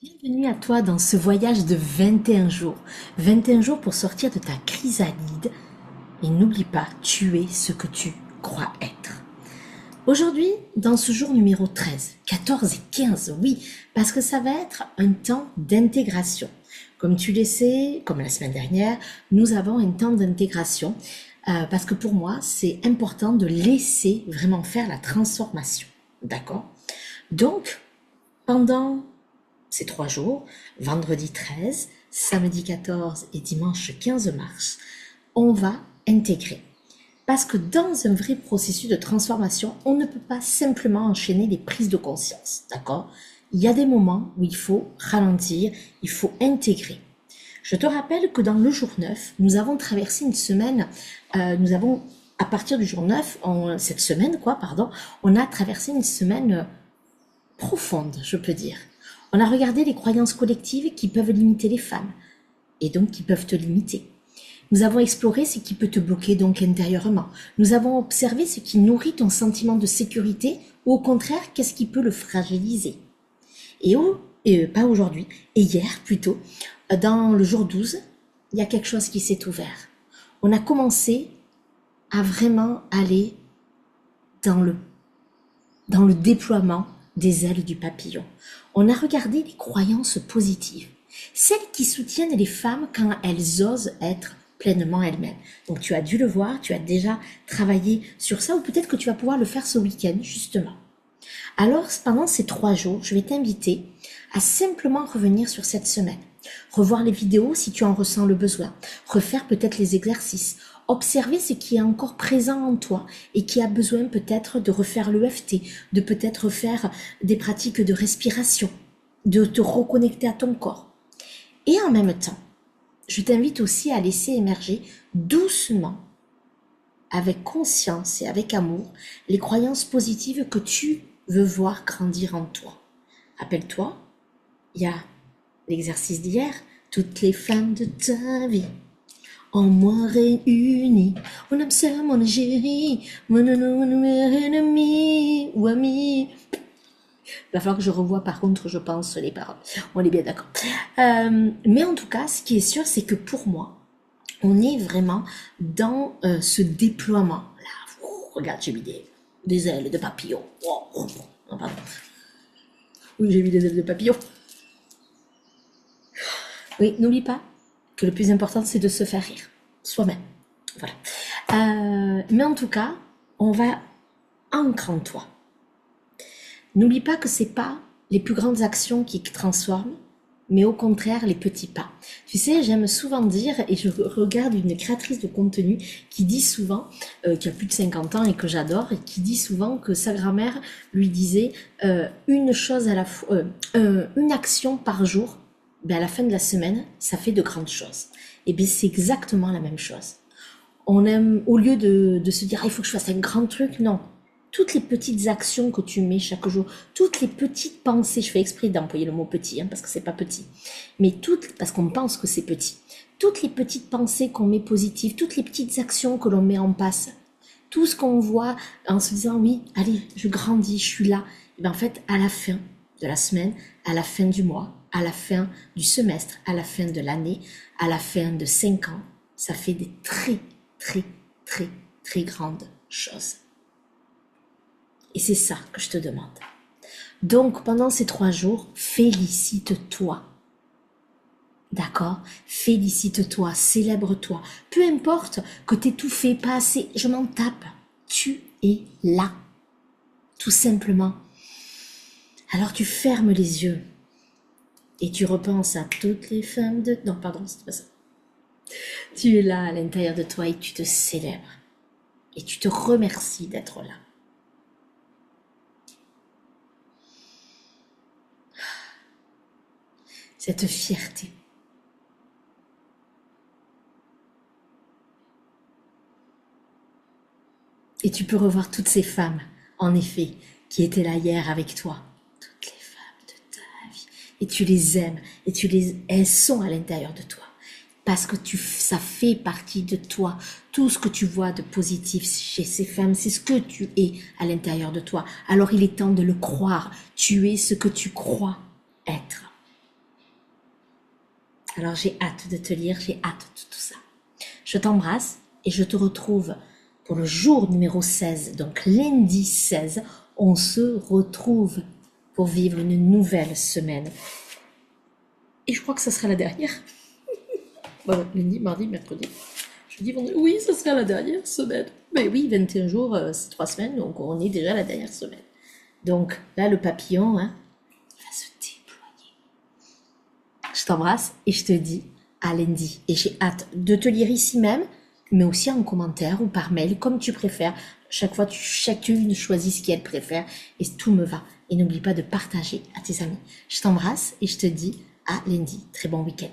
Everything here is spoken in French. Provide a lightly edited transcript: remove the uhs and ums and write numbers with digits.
Bienvenue à toi dans ce voyage de 21 jours. 21 jours pour sortir de ta chrysalide. Et n'oublie pas, tu es ce que tu crois être. Aujourd'hui, dans ce jour numéro 13, 14 et 15, oui, parce que ça va être un temps d'intégration. Comme tu le sais, comme la semaine dernière, nous avons un temps d'intégration parce que pour moi, c'est important de laisser vraiment faire la transformation. D'accord? Donc, pendant ces 3 jours, vendredi 13, samedi 14 et dimanche 15 mars, on va intégrer. Parce que dans un vrai processus de transformation, on ne peut pas simplement enchaîner les prises de conscience, d'accord? Il y a des moments où il faut ralentir, il faut intégrer. Je te rappelle que dans le jour 9, nous avons traversé une semaine, à partir du jour 9, cette semaine, on a traversé une semaine profonde, je peux dire. On a regardé les croyances collectives qui peuvent limiter les femmes, et donc qui peuvent te limiter. Nous avons exploré ce qui peut te bloquer donc intérieurement. Nous avons observé ce qui nourrit ton sentiment de sécurité, ou au contraire, qu'est-ce qui peut le fragiliser. Pas aujourd'hui, et hier plutôt, dans le jour 12, il y a quelque chose qui s'est ouvert. On a commencé à vraiment aller dans le déploiement des ailes du papillon. On a regardé les croyances positives, celles qui soutiennent les femmes quand elles osent être pleinement elles-mêmes. Donc tu as dû le voir, tu as déjà travaillé sur ça, ou peut-être que tu vas pouvoir le faire ce week-end, justement. Alors, pendant ces 3 jours, je vais t'inviter à simplement revenir sur cette semaine. Revoir les vidéos si tu en ressens le besoin. Refaire peut-être les exercices. Observer ce qui est encore présent en toi et qui a besoin peut-être de refaire l'EFT, de peut-être faire des pratiques de respiration, de te reconnecter à ton corps. Et en même temps, je t'invite aussi à laisser émerger doucement, avec conscience et avec amour, les croyances positives que tu veux voir grandir en toi. Rappelle-toi, il y a l'exercice d'hier, toutes les femmes de ta vie, en moi réunies, mon âme sœur, mon égérie, mon ennemi ou ami. Il va falloir que je revoie par contre, je pense, les paroles. On est bien d'accord. Mais en tout cas, ce qui est sûr, c'est que pour moi, on est vraiment dans ce déploiement. Là, regarde, j'ai mis des ailes de papillon. Non, pardon. Oui, j'ai mis des ailes de papillon. Oui, n'oublie pas que le plus important, c'est de se faire rire. Soi-même. Voilà. Mais en tout cas, on va ancrer en toi. N'oublie pas que c'est pas les plus grandes actions qui transforment, mais au contraire les petits pas. Tu sais, j'aime souvent dire, et je regarde une créatrice de contenu qui dit souvent, qui a plus de 50 ans et que j'adore, et qui dit souvent que sa grand-mère lui disait une chose à la fois, une action par jour, ben à la fin de la semaine, ça fait de grandes choses. Et bien c'est exactement la même chose. On aime, au lieu de se dire, ah, il faut que je fasse un grand truc, non. Toutes les petites actions que tu mets chaque jour, toutes les petites pensées, je fais exprès d'employer le mot petit, parce que c'est pas petit, mais parce qu'on pense que c'est petit. Toutes les petites pensées qu'on met positives, toutes les petites actions que l'on met en place, tout ce qu'on voit en se disant, oui, allez, je grandis, je suis là. Et bien en fait, à la fin de la semaine, à la fin du mois, à la fin du semestre, à la fin de l'année, à la fin de 5 ans, ça fait des très, très, très, très grandes choses. Et c'est ça que je te demande. Donc, pendant ces 3 jours, félicite-toi. D'accord? Félicite-toi, célèbre-toi. Peu importe que t'aies tout fait, pas assez, je m'en tape. Tu es là. Tout simplement. Alors tu fermes les yeux et tu repenses à toutes les femmes de... Non, pardon, c'est pas ça. Tu es là à l'intérieur de toi et tu te célèbres. Et tu te remercies d'être là. Cette fierté. Et tu peux revoir toutes ces femmes, en effet, qui étaient là hier avec toi. Toutes les femmes de ta vie. Et tu les aimes. Et elles sont à l'intérieur de toi. Parce que ça fait partie de toi. Tout ce que tu vois de positif chez ces femmes, c'est ce que tu es à l'intérieur de toi. Alors il est temps de le croire. Tu es ce que tu crois être. Alors j'ai hâte de te lire, j'ai hâte de tout ça. Je t'embrasse et je te retrouve pour le jour numéro 16, donc lundi 16. On se retrouve pour vivre une nouvelle semaine. Et je crois que ça sera la dernière. Voilà, lundi, mardi, mercredi. Jeudi, vendredi. Oui, ça sera la dernière semaine. Mais oui, 21 jours, c'est 3 semaines, donc on est déjà la dernière semaine. Donc là, le papillon, hein, va se déployer. Je t'embrasse et je te dis à lundi. Et j'ai hâte de te lire ici même, mais aussi en commentaire ou par mail, comme tu préfères. Chaque fois, chacune choisit ce qu'elle préfère et tout me va. Et n'oublie pas de partager à tes amis. Je t'embrasse et je te dis à lundi. Très bon week-end.